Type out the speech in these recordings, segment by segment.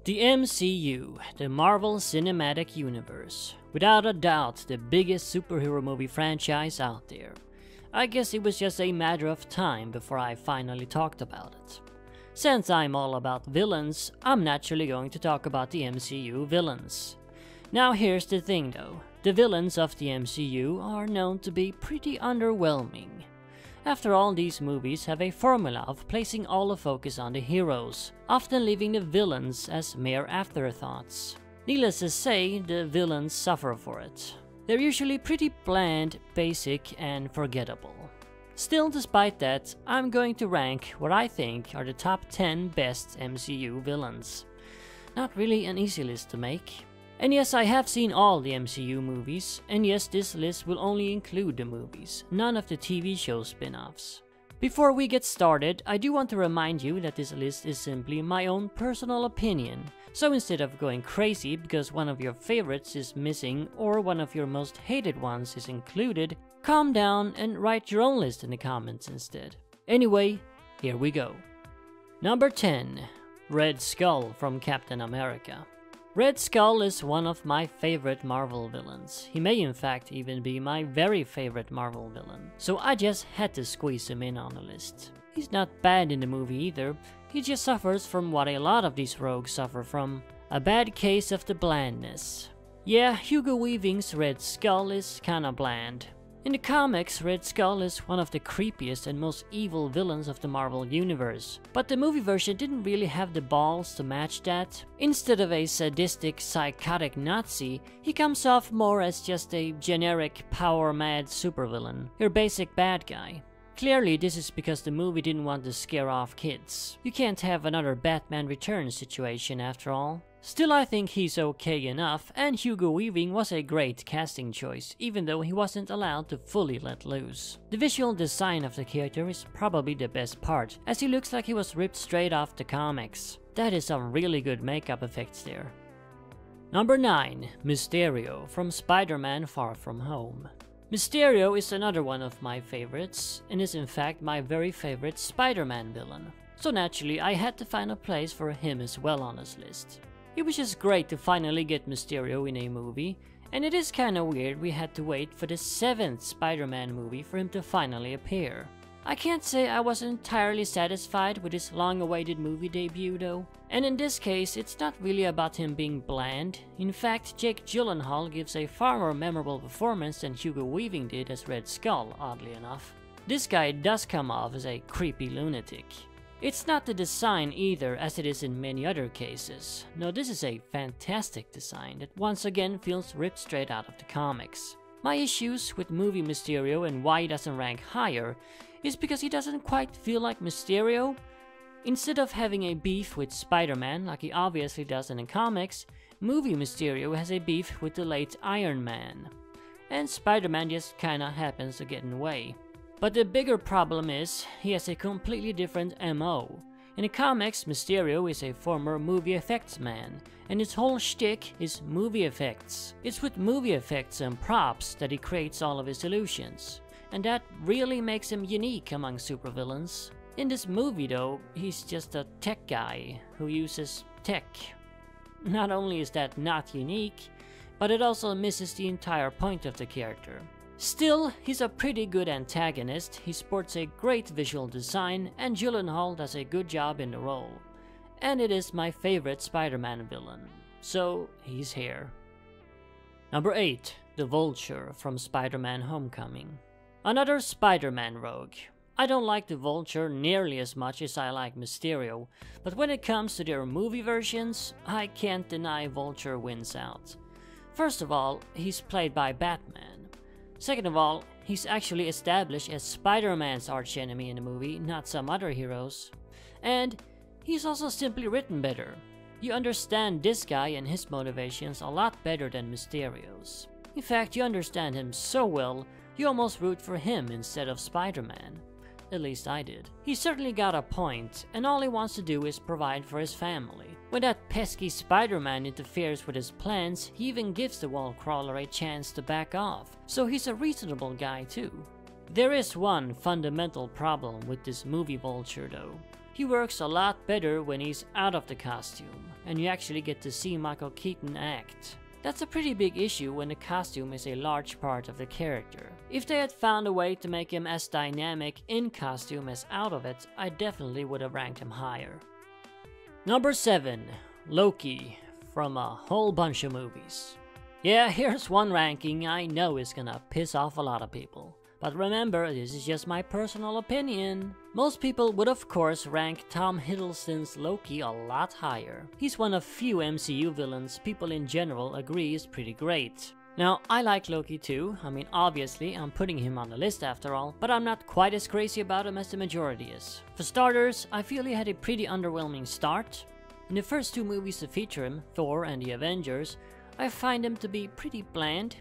The MCU, the Marvel Cinematic Universe, without a doubt the biggest superhero movie franchise out there. I guess it was just a matter of time before I finally talked about it. Since I'm all about villains, I'm naturally going to talk about the MCU villains. Now here's the thing though, the villains of the MCU are known to be pretty underwhelming. After all, these movies have a formula of placing all the focus on the heroes, often leaving the villains as mere afterthoughts. Needless to say, the villains suffer for it. They're usually pretty bland, basic, and forgettable. Still, despite that, I'm going to rank what I think are the top 10 best MCU villains. Not really an easy list to make. And yes, I have seen all the MCU movies, and yes, this list will only include the movies, none of the TV show spin-offs. Before we get started, I do want to remind you that this list is simply my own personal opinion, so instead of going crazy because one of your favorites is missing or one of your most hated ones is included, calm down and write your own list in the comments instead. Anyway, here we go. Number 10. Red Skull from Captain America. Red Skull is one of my favorite Marvel villains. He may in fact even be my very favorite Marvel villain, so I just had to squeeze him in on the list. He's not bad in the movie either, he just suffers from what a lot of these rogues suffer from, a bad case of the blandness. Yeah, Hugo Weaving's Red Skull is kinda bland. In the comics, Red Skull is one of the creepiest and most evil villains of the Marvel Universe, but the movie version didn't really have the balls to match that. Instead of a sadistic, psychotic Nazi, he comes off more as just a generic, power-mad supervillain, your basic bad guy. Clearly, this is because the movie didn't want to scare off kids. You can't have another Batman Returns situation after all. Still, I think he's okay enough, and Hugo Weaving was a great casting choice, even though he wasn't allowed to fully let loose. The visual design of the character is probably the best part, as he looks like he was ripped straight off the comics. That is some really good makeup effects there. Number 9. Mysterio from Spider-Man Far From Home. Mysterio is another one of my favorites, and is in fact my very favorite Spider-Man villain. So naturally, I had to find a place for him as well on this list. It was just great to finally get Mysterio in a movie, and it is kinda weird we had to wait for the 7th Spider-Man movie for him to finally appear. I can't say I was entirely satisfied with his long-awaited movie debut though, and in this case it's not really about him being bland. In fact, Jake Gyllenhaal gives a far more memorable performance than Hugo Weaving did as Red Skull, oddly enough. This guy does come off as a creepy lunatic. It's not the design either, as it is in many other cases. No, this is a fantastic design that once again feels ripped straight out of the comics. My issues with movie Mysterio and why he doesn't rank higher is because he doesn't quite feel like Mysterio. Instead of having a beef with Spider-Man like he obviously does in the comics, movie Mysterio has a beef with the late Iron Man. And Spider-Man just kinda happens to get in the way. But the bigger problem is, he has a completely different MO. In the comics, Mysterio is a former movie effects man, and his whole shtick is movie effects. It's with movie effects and props that he creates all of his illusions, and that really makes him unique among supervillains. In this movie though, he's just a tech guy who uses tech. Not only is that not unique, but it also misses the entire point of the character. Still, he's a pretty good antagonist, he sports a great visual design, and Gyllenhaal does a good job in the role. And it is my favorite Spider-Man villain, so he's here. Number 8. The Vulture from Spider-Man Homecoming. Another Spider-Man rogue. I don't like the Vulture nearly as much as I like Mysterio, but when it comes to their movie versions, I can't deny Vulture wins out. First of all, he's played by Batman. Second of all, he's actually established as Spider-Man's archenemy in the movie, not some other heroes. And he's also simply written better. You understand this guy and his motivations a lot better than Mysterio's. In fact, you understand him so well, you almost root for him instead of Spider-Man. At least I did. He certainly got a point, and all he wants to do is provide for his family. When that pesky Spider-Man interferes with his plans, he even gives the wall crawler a chance to back off, so he's a reasonable guy too. There is one fundamental problem with this movie Vulture though. He works a lot better when he's out of the costume, and you actually get to see Michael Keaton act. That's a pretty big issue when the costume is a large part of the character. If they had found a way to make him as dynamic in costume as out of it, I definitely would have ranked him higher. Number 7. Loki, from a whole bunch of movies. Yeah, here's one ranking I know is gonna piss off a lot of people. But remember, this is just my personal opinion. Most people would of course rank Tom Hiddleston's Loki a lot higher. He's one of few MCU villains people in general agree is pretty great. Now, I like Loki too. I mean, obviously, I'm putting him on the list after all, but I'm not quite as crazy about him as the majority is. For starters, I feel he had a pretty underwhelming start. In the first 2 movies to feature him, Thor and the Avengers, I find him to be pretty bland.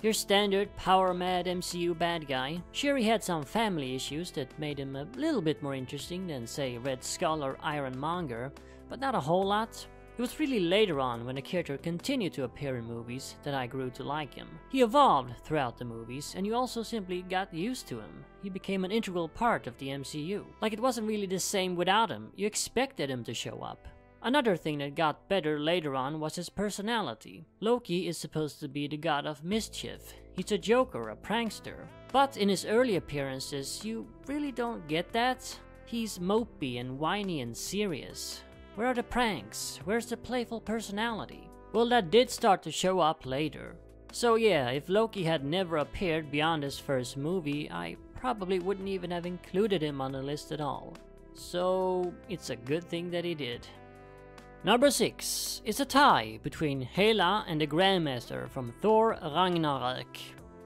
Your standard power-mad MCU bad guy. Sure, he had some family issues that made him a little bit more interesting than, say, Red Skull or Ironmonger, but not a whole lot. It was really later on, when the character continued to appear in movies, that I grew to like him. He evolved throughout the movies, and you also simply got used to him. He became an integral part of the MCU. Like, it wasn't really the same without him. You expected him to show up. Another thing that got better later on was his personality. Loki is supposed to be the god of mischief. He's a joker, a prankster. But in his early appearances, you really don't get that. He's mopey and whiny and serious. Where are the pranks? Where's the playful personality? Well, that did start to show up later. So yeah, if Loki had never appeared beyond his first movie, I probably wouldn't even have included him on the list at all. So it's a good thing that he did. Number 6 is a tie between Hela and the Grandmaster from Thor Ragnarok,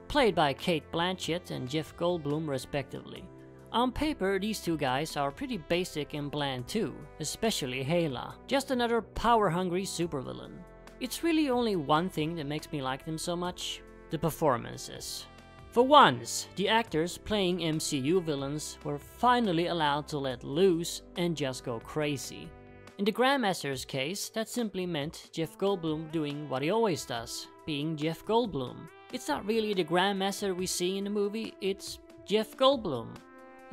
played by Cate Blanchett and Jeff Goldblum respectively. On paper, these 2 guys are pretty basic and bland too, especially Hela, just another power-hungry supervillain. It's really only one thing that makes me like them so much: the performances. For once, the actors playing MCU villains were finally allowed to let loose and just go crazy. In the Grandmaster's case, that simply meant Jeff Goldblum doing what he always does, being Jeff Goldblum. It's not really the Grandmaster we see in the movie, it's Jeff Goldblum,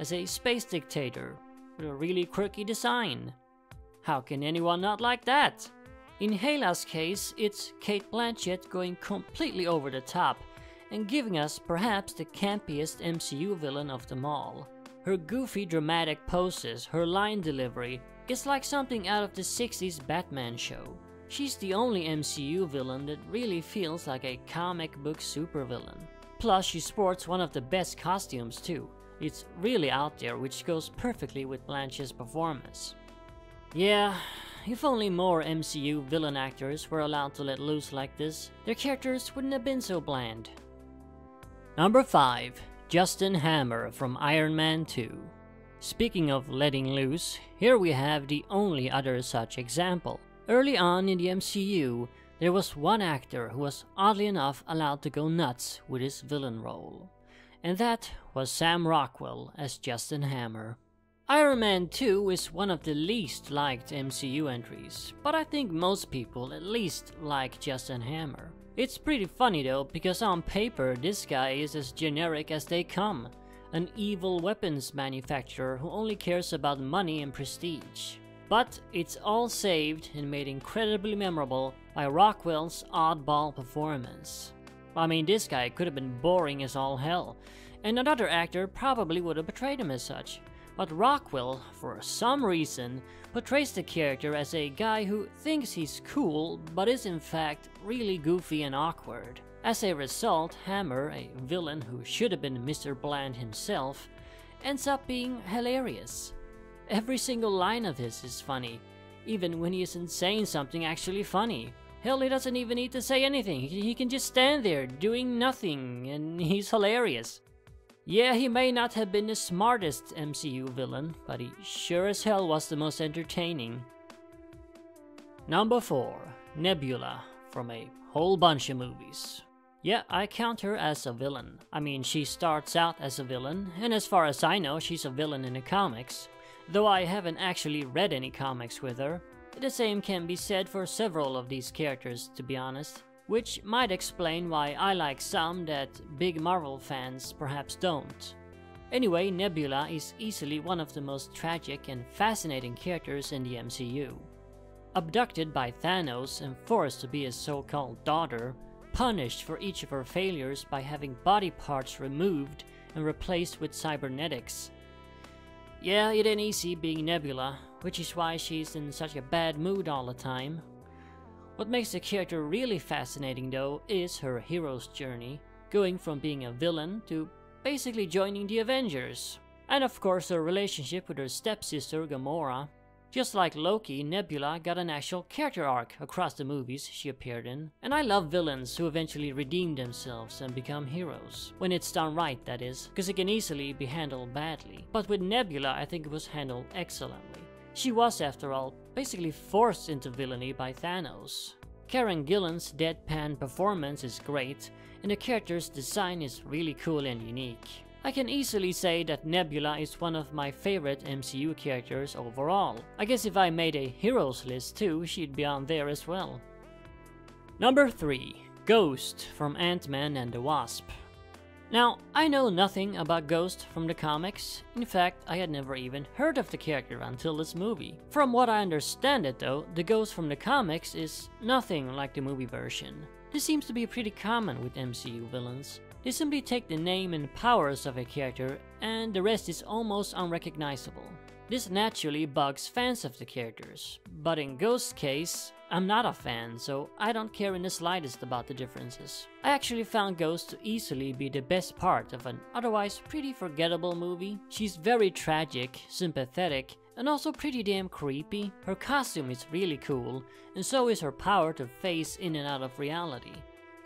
as a space dictator, with a really quirky design. How can anyone not like that? In Hela's case, it's Cate Blanchett going completely over the top, and giving us perhaps the campiest MCU villain of them all. Her goofy dramatic poses, her line delivery, it's like something out of the 60s Batman show. She's the only MCU villain that really feels like a comic book supervillain. Plus, she sports one of the best costumes too. It's really out there, which goes perfectly with Blanchett's performance. Yeah, if only more MCU villain actors were allowed to let loose like this, their characters wouldn't have been so bland. Number 5. Justin Hammer from Iron Man 2. Speaking of letting loose, here we have the only other such example. Early on in the MCU, there was one actor who was oddly enough allowed to go nuts with his villain role. And that was Sam Rockwell as Justin Hammer. Iron Man 2 is one of the least liked MCU entries, but I think most people at least like Justin Hammer. It's pretty funny though, because on paper this guy is as generic as they come. An evil weapons manufacturer who only cares about money and prestige. But it's all saved and made incredibly memorable by Rockwell's oddball performance. I mean, this guy could have been boring as all hell, and another actor probably would have portrayed him as such. But Rockwell, for some reason, portrays the character as a guy who thinks he's cool, but is in fact really goofy and awkward. As a result, Hammer, a villain who should have been Mr. Bland himself, ends up being hilarious. Every single line of his is funny, even when he isn't saying something actually funny. Hell, he doesn't even need to say anything, he can just stand there doing nothing, and he's hilarious. Yeah, he may not have been the smartest MCU villain, but he sure as hell was the most entertaining. Number 4. Nebula, from a whole bunch of movies. Yeah, I count her as a villain. I mean, she starts out as a villain, and as far as I know, she's a villain in the comics. Though I haven't actually read any comics with her. The same can be said for several of these characters, to be honest. Which might explain why I like some that big Marvel fans perhaps don't. Anyway, Nebula is easily one of the most tragic and fascinating characters in the MCU. Abducted by Thanos and forced to be his so-called daughter, punished for each of her failures by having body parts removed and replaced with cybernetics. Yeah, it ain't easy being Nebula, which is why she's in such a bad mood all the time. What makes the character really fascinating though is her hero's journey, going from being a villain to basically joining the Avengers. And of course her relationship with her stepsister Gamora. Just like Loki, Nebula got an actual character arc across the movies she appeared in. And I love villains who eventually redeem themselves and become heroes. When it's done right, that is, because it can easily be handled badly. But with Nebula, I think it was handled excellently. She was, after all, basically forced into villainy by Thanos. Karen Gillan's deadpan performance is great, and the character's design is really cool and unique. I can easily say that Nebula is one of my favorite MCU characters overall. I guess if I made a heroes list too, she'd be on there as well. Number 3. Ghost from Ant-Man and the Wasp. Now, I know nothing about Ghost from the comics. In fact, I had never even heard of the character until this movie. From what I understand it though, the Ghost from the comics is nothing like the movie version. This seems to be pretty common with MCU villains. They simply take the name and powers of a character and the rest is almost unrecognizable. This naturally bugs fans of the characters, but in Ghost's case, I'm not a fan, so I don't care in the slightest about the differences. I actually found Ghost to easily be the best part of an otherwise pretty forgettable movie. She's very tragic, sympathetic, and also pretty damn creepy. Her costume is really cool, and so is her power to phase in and out of reality.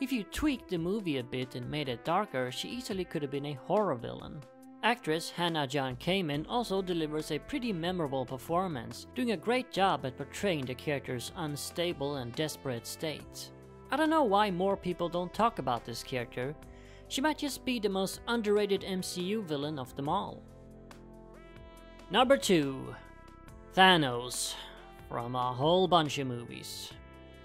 If you tweaked the movie a bit and made it darker, she easily could have been a horror villain. Actress Hannah John Kamen also delivers a pretty memorable performance, doing a great job at portraying the character's unstable and desperate state. I don't know why more people don't talk about this character. She might just be the most underrated MCU villain of them all. Number 2. Thanos, from a whole bunch of movies.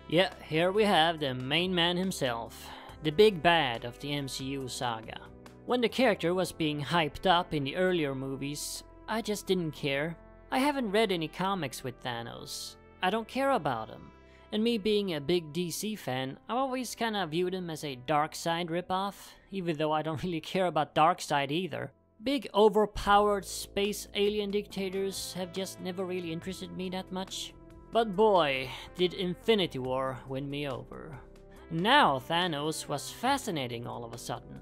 Yeah, here we have the main man himself, the big bad of the MCU saga. When the character was being hyped up in the earlier movies, I just didn't care. I haven't read any comics with Thanos. I don't care about him. And me being a big DC fan, I've always kinda viewed him as a Darkseid ripoff, even though I don't really care about Darkseid either. Big overpowered space alien dictators have just never really interested me that much. But boy, did Infinity War win me over. Now Thanos was fascinating all of a sudden.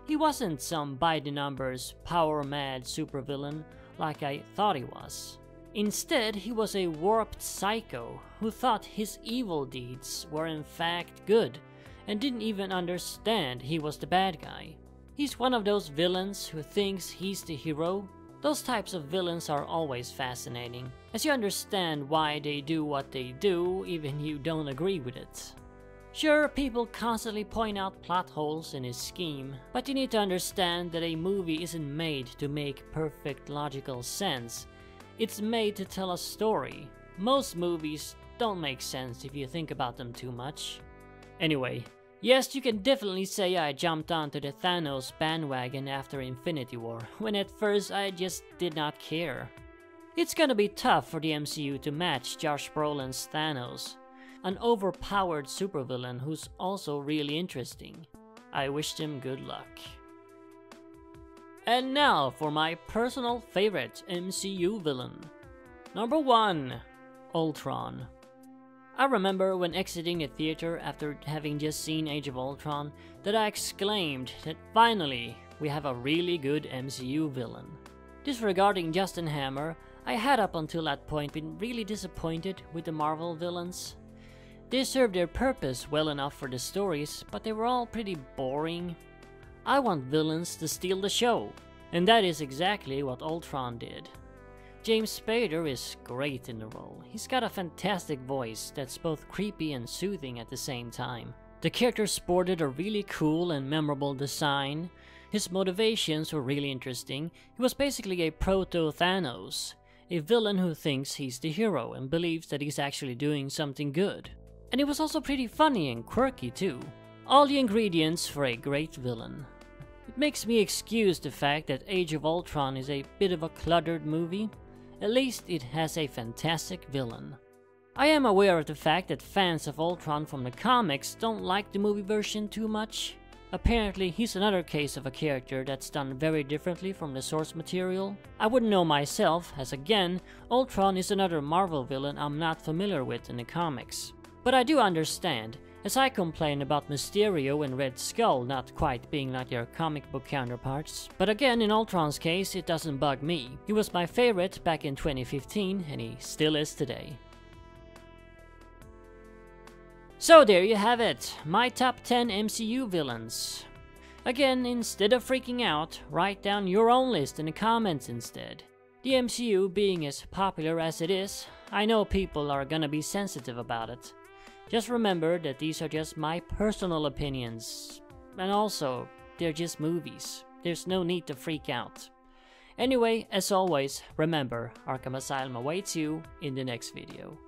He wasn't some by-the-numbers, power-mad supervillain like I thought he was. Instead, he was a warped psycho who thought his evil deeds were in fact good and didn't even understand he was the bad guy. He's one of those villains who thinks he's the hero. Those types of villains are always fascinating, as you understand why they do what they do even you don't agree with it. Sure, people constantly point out plot holes in his scheme, but you need to understand that a movie isn't made to make perfect logical sense. It's made to tell a story. Most movies don't make sense if you think about them too much. Anyway, yes, you can definitely say I jumped onto the Thanos bandwagon after Infinity War, when at first I just did not care. It's gonna be tough for the MCU to match Josh Brolin's Thanos, an overpowered supervillain who's also really interesting. I wish him good luck. And now for my personal favorite MCU villain. Number 1. Ultron. I remember when exiting the theater after having just seen Age of Ultron that I exclaimed that finally we have a really good MCU villain. Disregarding Justin Hammer, I had up until that point been really disappointed with the Marvel villains. They served their purpose well enough for the stories, but they were all pretty boring. I want villains to steal the show, and that is exactly what Ultron did. James Spader is great in the role. He's got a fantastic voice that's both creepy and soothing at the same time. The character sported a really cool and memorable design. His motivations were really interesting. He was basically a proto-Thanos, a villain who thinks he's the hero and believes that he's actually doing something good. And it was also pretty funny and quirky too. All the ingredients for a great villain. makes me excuse the fact that Age of Ultron is a bit of a cluttered movie. At least it has a fantastic villain. I am aware of the fact that fans of Ultron from the comics don't like the movie version too much. Apparently, he's another case of a character that's done very differently from the source material. I wouldn't know myself, as again, Ultron is another Marvel villain I'm not familiar with in the comics. But I do understand, as I complain about Mysterio and Red Skull not quite being like their comic book counterparts. But again, in Ultron's case, it doesn't bug me. He was my favorite back in 2015, and he still is today. So there you have it, my top 10 MCU villains. Again, instead of freaking out, write down your own list in the comments instead. The MCU being as popular as it is, I know people are gonna be sensitive about it. Just remember that these are just my personal opinions. And also, they're just movies. There's no need to freak out. Anyway, as always, remember, Arkham Asylum awaits you in the next video.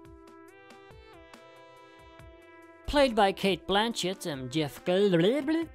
Played by Kate Blanchett and Jeff Goldblum.